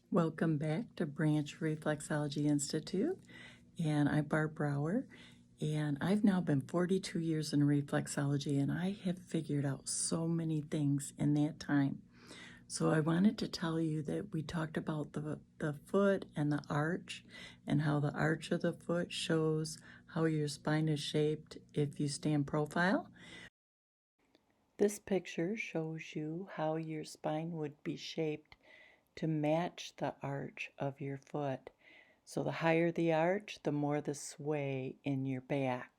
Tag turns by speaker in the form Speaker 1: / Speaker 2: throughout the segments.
Speaker 1: Welcome back to Branch Reflexology Institute, and I'm Barb Brower, and I've now been 42 years in reflexology, and I have figured out so many things in that time. So I wanted to tell you that we talked about the foot and the arch, and how the arch of the foot shows how your spine is shaped if you stand profile. This picture shows you how your spine would be shaped to match the arch of your foot. So the higher the arch, the more the sway in your back.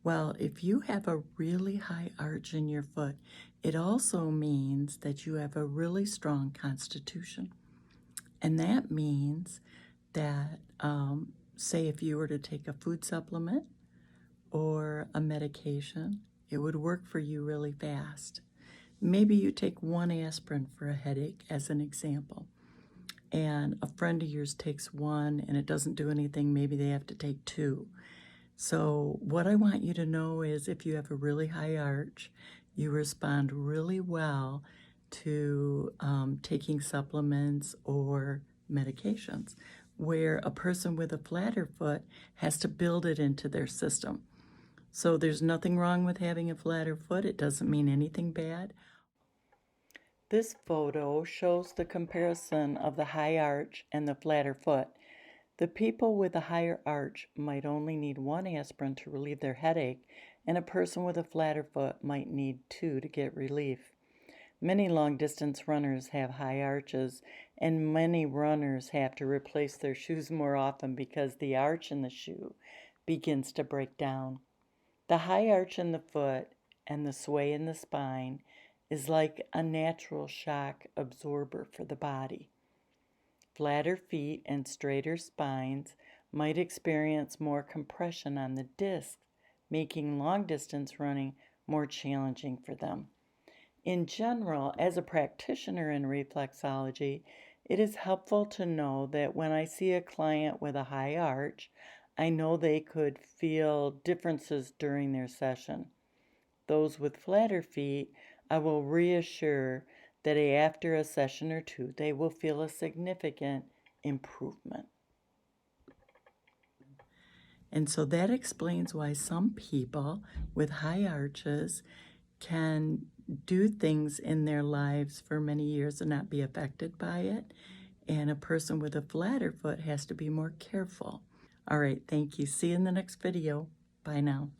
Speaker 1: Well, if you have a really high arch in your foot, it also means that you have a really strong constitution. And that means that, say if you were to take a food supplement or a medication, it would work for you really fast. Maybe you take one aspirin for a headache as an example, and a friend of yours takes one and it doesn't do anything, maybe they have to take two. So what I want you to know is if you have a really high arch, you respond really well to taking supplements or medications, where a person with a flatter foot has to build it into their system. So there's nothing wrong with having a flatter foot. It doesn't mean anything bad. This photo shows the comparison of the high arch and the flatter foot. The people with a higher arch might only need one aspirin to relieve their headache, and a person with a flatter foot might need two to get relief. Many long-distance runners have high arches, and many runners have to replace their shoes more often because the arch in the shoe begins to break down. The high arch in the foot and the sway in the spine is like a natural shock absorber for the body. Flatter feet and straighter spines might experience more compression on the disc, making long-distance running more challenging for them. In general, as a practitioner in reflexology, it is helpful to know that when I see a client with a high arch, I know they could feel differences during their session. Those with flatter feet, I will reassure that after a session or two, they will feel a significant improvement. And so that explains why some people with high arches can do things in their lives for many years and not be affected by it. And a person with a flatter foot has to be more careful. All right, thank you. See you in the next video. Bye now.